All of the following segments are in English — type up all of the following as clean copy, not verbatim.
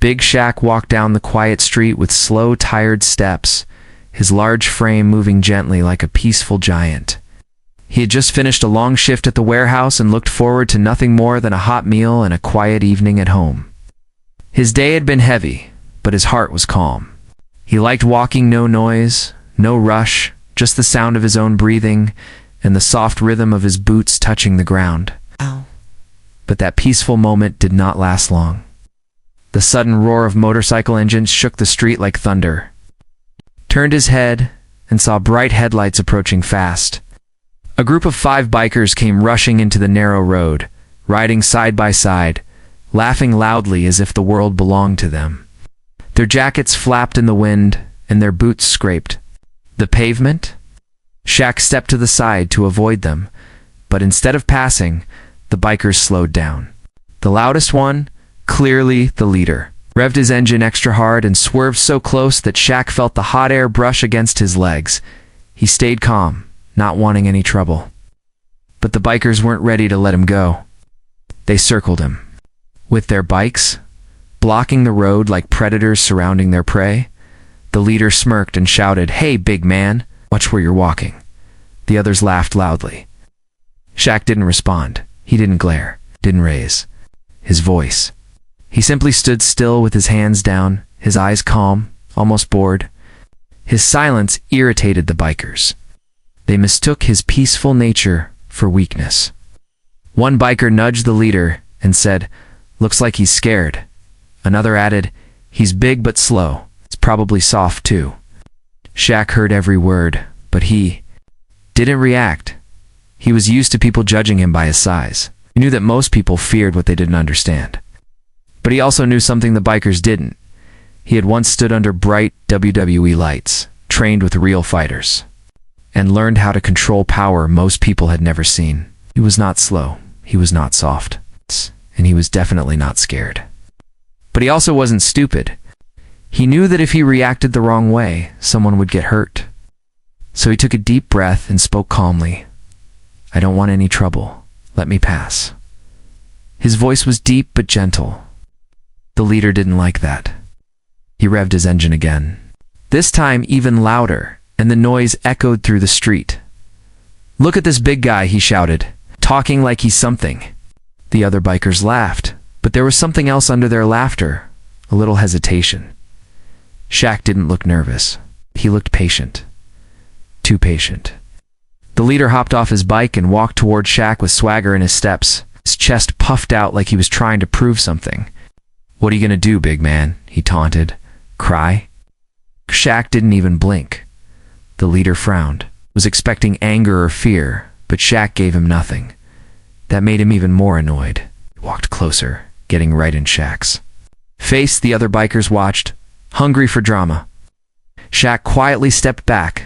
Big Shaq walked down the quiet street with slow, tired steps, his large frame moving gently like a peaceful giant. He had just finished a long shift at the warehouse and looked forward to nothing more than a hot meal and a quiet evening at home. His day had been heavy, but his heart was calm. He liked walking, no noise, no rush, just the sound of his own breathing and the soft rhythm of his boots touching the ground. Ow. But that peaceful moment did not last long. The sudden roar of motorcycle engines shook the street like thunder. Turned his head and saw bright headlights approaching fast. A group of 5 bikers came rushing into the narrow road, riding side by side, laughing loudly as if the world belonged to them. Their jackets flapped in the wind, and their boots scraped the pavement. Shaq stepped to the side to avoid them, but instead of passing, the bikers slowed down. The loudest one, clearly the leader, revved his engine extra hard and swerved so close that Shaq felt the hot air brush against his legs. He stayed calm, not wanting any trouble. But the bikers weren't ready to let him go. They circled him. With their bikes, blocking the road like predators surrounding their prey, the leader smirked and shouted, "Hey, big man, watch where you're walking." The others laughed loudly. Shaq didn't respond. He didn't glare, didn't raise his voice. He simply stood still with his hands down, his eyes calm, almost bored. His silence irritated the bikers. They mistook his peaceful nature for weakness. One biker nudged the leader and said, "Looks like he's scared." Another added, "He's big but slow. It's probably soft too." Shaq heard every word, but he didn't react. He was used to people judging him by his size. He knew that most people feared what they didn't understand. But he also knew something the bikers didn't. He had once stood under bright WWE lights, trained with real fighters, and learned how to control power most people had never seen. He was not slow, he was not soft, and he was definitely not scared. But he also wasn't stupid. He knew that if he reacted the wrong way, someone would get hurt. So he took a deep breath and spoke calmly. "I don't want any trouble. Let me pass." His voice was deep but gentle. The leader didn't like that. He revved his engine again. This time even louder, and the noise echoed through the street. "Look at this big guy," he shouted, "talking like he's something." The other bikers laughed, but there was something else under their laughter, a little hesitation. Shaq didn't look nervous. He looked patient. Too patient. The leader hopped off his bike and walked toward Shaq with swagger in his steps, his chest puffed out like he was trying to prove something. "What are you gonna do, big man?" he taunted. "Cry?" Shaq didn't even blink. The leader frowned, was expecting anger or fear, but Shaq gave him nothing. That made him even more annoyed. He walked closer, getting right in Shaq's face. The other bikers watched, hungry for drama. Shaq quietly stepped back,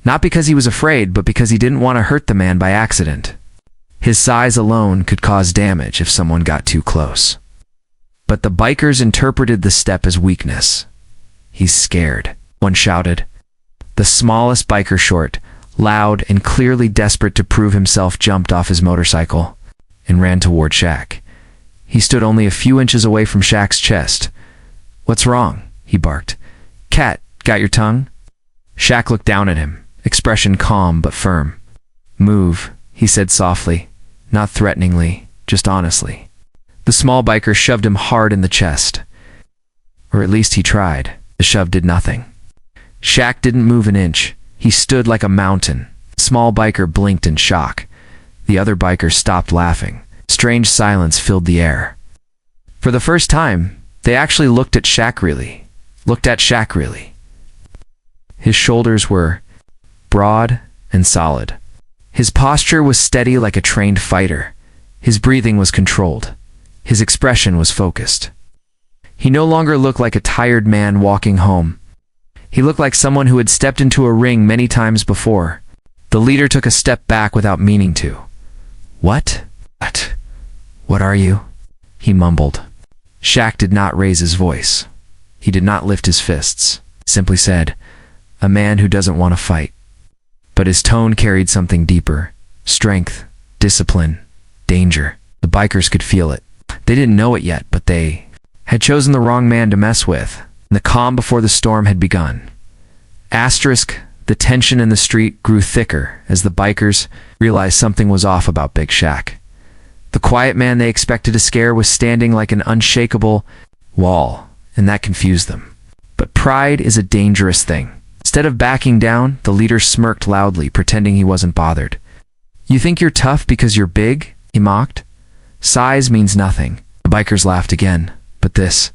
not because he was afraid, but because he didn't want to hurt the man by accident. His size alone could cause damage if someone got too close. But the bikers interpreted the step as weakness. "He's scared," one shouted. The smallest biker, short, loud, and clearly desperate to prove himself, jumped off his motorcycle and ran toward Shaq. He stood only a few inches away from Shaq's chest. "What's wrong?" he barked. "Cat, got your tongue?" Shaq looked down at him, expression calm but firm. "Move," he said softly, not threateningly, just honestly. The small biker shoved him hard in the chest. Or at least he tried. The shove did nothing. Shaq didn't move an inch. He stood like a mountain. The small biker blinked in shock. The other bikers stopped laughing. Strange silence filled the air. For the first time, they actually looked at Shaq really. His shoulders were broad and solid. His posture was steady like a trained fighter. His breathing was controlled. His expression was focused. He no longer looked like a tired man walking home. He looked like someone who had stepped into a ring many times before. The leader took a step back without meaning to. What? What are you?" he mumbled. Shaq did not raise his voice. He did not lift his fists. He simply said, "A man who doesn't want to fight." But his tone carried something deeper. Strength, discipline, danger. The bikers could feel it. They didn't know it yet, but they had chosen the wrong man to mess with, and the calm before the storm had begun. Asterisk, the tension in the street grew thicker as the bikers realized something was off about Big Shaq. The quiet man they expected to scare was standing like an unshakable wall, and that confused them. But pride is a dangerous thing. Instead of backing down, the leader smirked loudly, pretending he wasn't bothered. "You think you're tough because you're big?" he mocked. "Size means nothing." The bikers laughed again, but this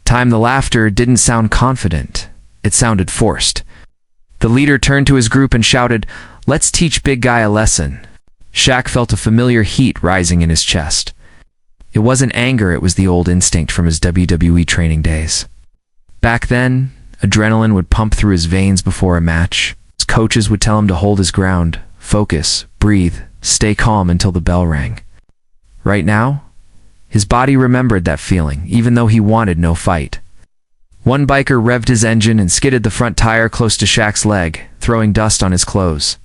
time the laughter didn't sound confident. It sounded forced. The leader turned to his group and shouted, "Let's teach big guy a lesson." Shaq felt a familiar heat rising in his chest. It wasn't anger, it was the old instinct from his WWE training days. Back then, adrenaline would pump through his veins before a match. His coaches would tell him to hold his ground, focus, breathe, stay calm until the bell rang. Right now, his body remembered that feeling, even though he wanted no fight. One biker revved his engine and skidded the front tire close to Shaq's leg, throwing dust on his clothes.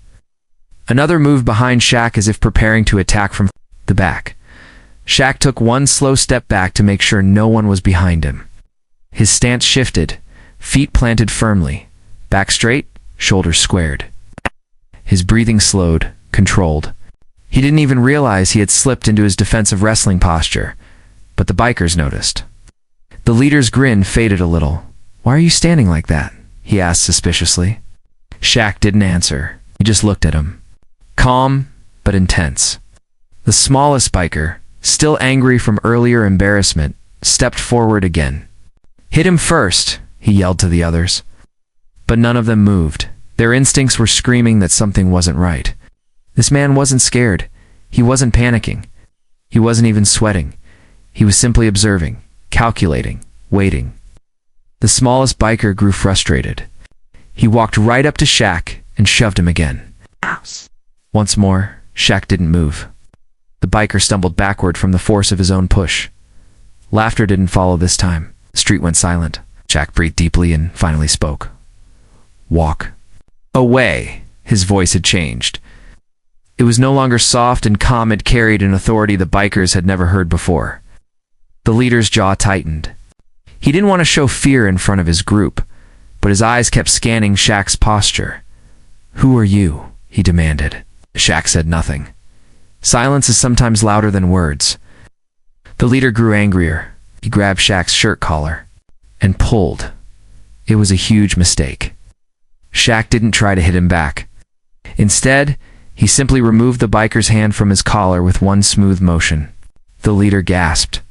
Another moved behind Shaq as if preparing to attack from the back. Shaq took one slow step back to make sure no one was behind him. His stance shifted, feet planted firmly, back straight, shoulders squared. His breathing slowed, controlled. He didn't even realize he had slipped into his defensive wrestling posture, but the bikers noticed. The leader's grin faded a little. "Why are you standing like that?" he asked suspiciously. Shaq didn't answer. He just looked at him. Calm, but intense. The smallest biker, still angry from earlier embarrassment, stepped forward again. "Hit him first," he yelled to the others. But none of them moved. Their instincts were screaming that something wasn't right. This man wasn't scared. He wasn't panicking. He wasn't even sweating. He was simply observing, calculating, waiting. The smallest biker grew frustrated. He walked right up to Shaq and shoved him again. Once more, Shaq didn't move. The biker stumbled backward from the force of his own push. Laughter didn't follow this time. The street went silent. Shaq breathed deeply and finally spoke. "Walk away." His voice had changed. It was no longer soft and calm. It carried an authority the bikers had never heard before. The leader's jaw tightened. He didn't want to show fear in front of his group, but his eyes kept scanning Shaq's posture. "Who are you?" he demanded. Shaq said nothing. Silence is sometimes louder than words. The leader grew angrier. He grabbed Shaq's shirt collar and pulled. It was a huge mistake. Shaq didn't try to hit him back. Instead, he simply removed the biker's hand from his collar with one smooth motion. The leader gasped.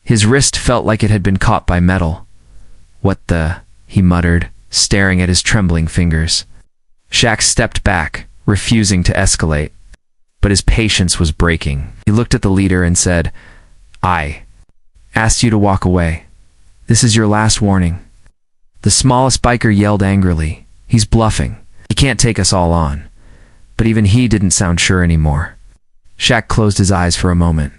His wrist felt like it had been caught by metal. "What the?" he muttered, staring at his trembling fingers. Shaq stepped back, refusing to escalate. But his patience was breaking. He looked at the leader and said, "I asked you to walk away. This is your last warning." The smallest biker yelled angrily. "He's bluffing. He can't take us all on." But even he didn't sound sure anymore. Shaq closed his eyes for a moment.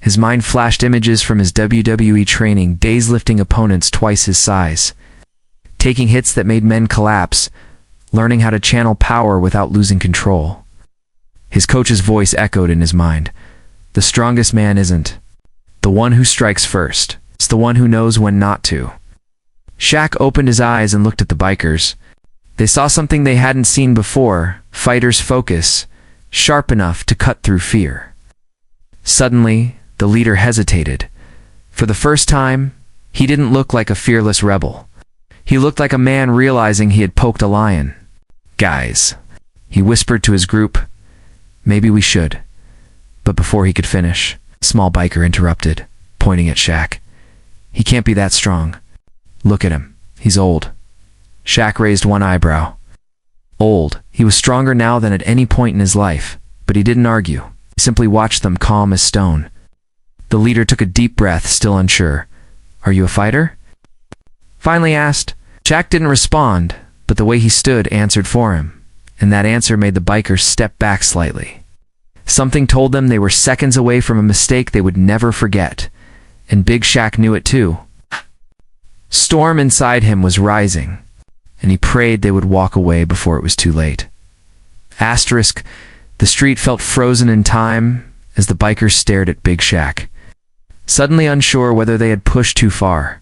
His mind flashed images from his WWE training days, lifting opponents twice his size, taking hits that made men collapse, learning how to channel power without losing control. His coach's voice echoed in his mind. "The strongest man isn't the one who strikes first. It's the one who knows when not to." Shaq opened his eyes and looked at the bikers. They saw something they hadn't seen before, fighter's focus, sharp enough to cut through fear. Suddenly, the leader hesitated. For the first time, he didn't look like a fearless rebel. He looked like a man realizing he had poked a lion. "Guys," he whispered to his group, "maybe we should." But before he could finish, a small biker interrupted, pointing at Shaq. "He can't be that strong. Look at him. He's old." Shaq raised one eyebrow. Old. He was stronger now than at any point in his life, but he didn't argue. He simply watched them, calm as stone. The leader took a deep breath, still unsure. "Are you a fighter?" finally asked. Shaq didn't respond, but the way he stood answered for him, and that answer made the bikers step back slightly. Something told them they were seconds away from a mistake they would never forget, and Big Shaq knew it too. Storm inside him was rising, and he prayed they would walk away before it was too late. The street felt frozen in time as the bikers stared at Big Shaq. suddenly unsure whether they had pushed too far.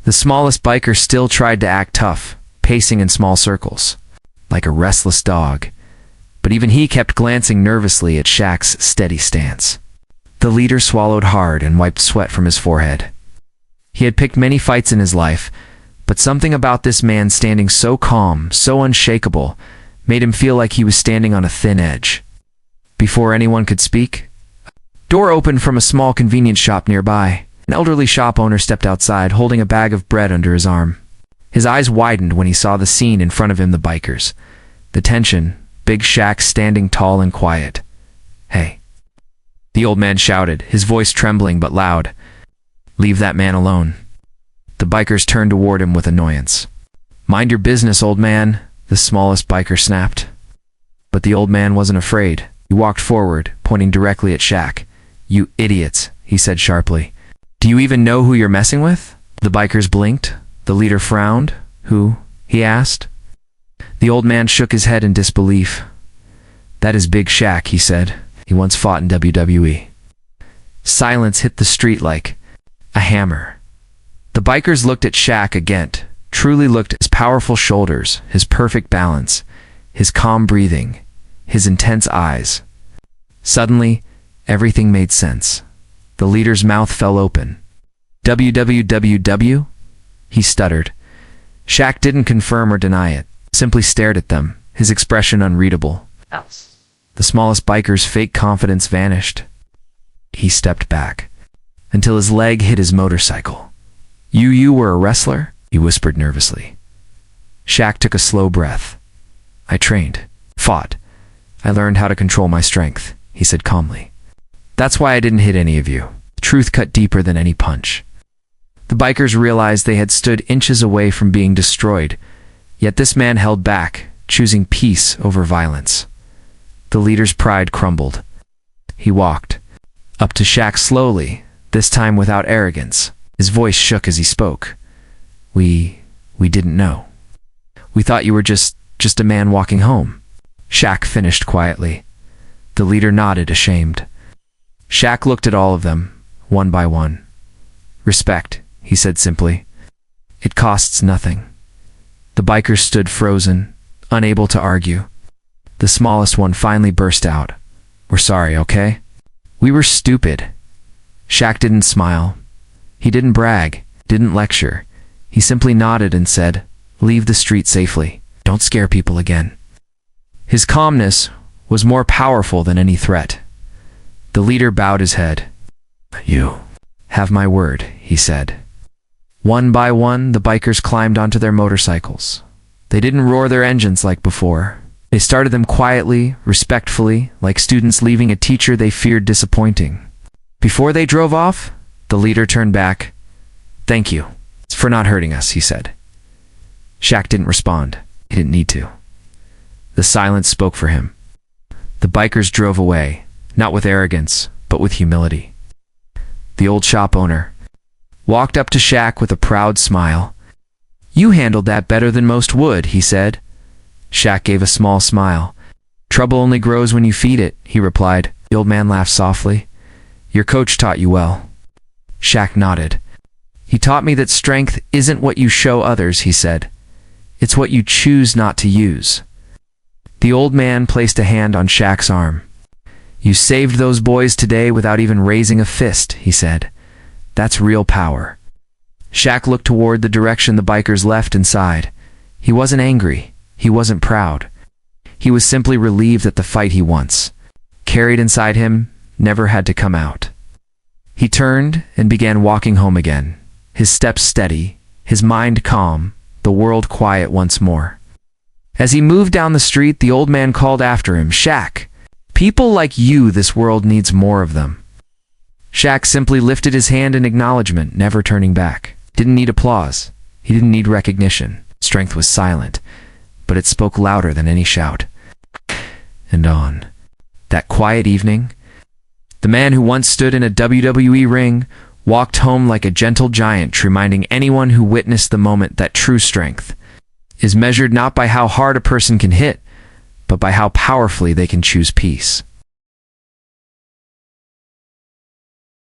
The smallest biker still tried to act tough, pacing in small circles, like a restless dog, but even he kept glancing nervously at Shaq's steady stance. The leader swallowed hard and wiped sweat from his forehead. He had picked many fights in his life, but something about this man standing so calm, so unshakable, made him feel like he was standing on a thin edge. Before anyone could speak, a door opened from a small convenience shop nearby. An elderly shop owner stepped outside, holding a bag of bread under his arm. His eyes widened when he saw the scene in front of him, the bikers. The tension, Big Shaq standing tall and quiet. "Hey," the old man shouted, his voice trembling but loud. "Leave that man alone." The bikers turned toward him with annoyance. "Mind your business, old man," the smallest biker snapped. But the old man wasn't afraid. He walked forward, pointing directly at Shaq. "You idiots," he said sharply. "Do you even know who you're messing with?" The bikers blinked. The leader frowned. "Who?" he asked. The old man shook his head in disbelief. "That is Big Shaq," he said. "He once fought in WWE." Silence hit the street like a hammer. The bikers looked at Shaq again, truly looked at his powerful shoulders, his perfect balance, his calm breathing, his intense eyes. Suddenly, everything made sense. The leader's mouth fell open. "WWWW?" he stuttered. Shaq didn't confirm or deny it, simply stared at them, his expression unreadable. The smallest biker's fake confidence vanished. He stepped back, until his leg hit his motorcycle. You were a wrestler?" he whispered nervously. Shaq took a slow breath. "I trained, fought. I learned how to control my strength," he said calmly. "That's why I didn't hit any of you." The truth cut deeper than any punch. The bikers realized they had stood inches away from being destroyed, yet this man held back, choosing peace over violence. The leader's pride crumbled. He walked up to Shaq slowly, this time without arrogance. His voice shook as he spoke. We didn't know. We thought you were just a man walking home." Shaq finished quietly. The leader nodded, ashamed. Shaq looked at all of them, one by one. "Respect," he said simply. "It costs nothing." The bikers stood frozen, unable to argue. The smallest one finally burst out. "We're sorry, okay? We were stupid." Shaq didn't smile. He didn't brag, didn't lecture. He simply nodded and said, "Leave the street safely. Don't scare people again." His calmness was more powerful than any threat. The leader bowed his head. "You have my word," he said. One by one, the bikers climbed onto their motorcycles. They didn't roar their engines like before. They started them quietly, respectfully, like students leaving a teacher they feared disappointing. Before they drove off, the leader turned back. "Thank you for not hurting us," he said. Shaq didn't respond. He didn't need to. The silence spoke for him. The bikers drove away, not with arrogance, but with humility. The old shop owner walked up to Shaq with a proud smile. "You handled that better than most would," he said. Shaq gave a small smile. "Trouble only grows when you feed it," he replied. The old man laughed softly. "Your coach taught you well." Shaq nodded. "He taught me that strength isn't what you show others," he said. "It's what you choose not to use." The old man placed a hand on Shaq's arm. "You saved those boys today without even raising a fist," he said. "That's real power." Shaq looked toward the direction the bikers left and sighed. He wasn't angry. He wasn't proud. He was simply relieved that the fight he once carried inside him never had to come out. He turned and began walking home again, his steps steady, his mind calm, the world quiet once more. As he moved down the street, the old man called after him, "Shaq, people like you, this world needs more of them." Shaq simply lifted his hand in acknowledgement, never turning back. Didn't need applause. He didn't need recognition. Strength was silent, but it spoke louder than any shout. And on that quiet evening, the man who once stood in a WWE ring walked home like a gentle giant, reminding anyone who witnessed the moment that true strength is measured not by how hard a person can hit, but by how powerfully they can choose peace.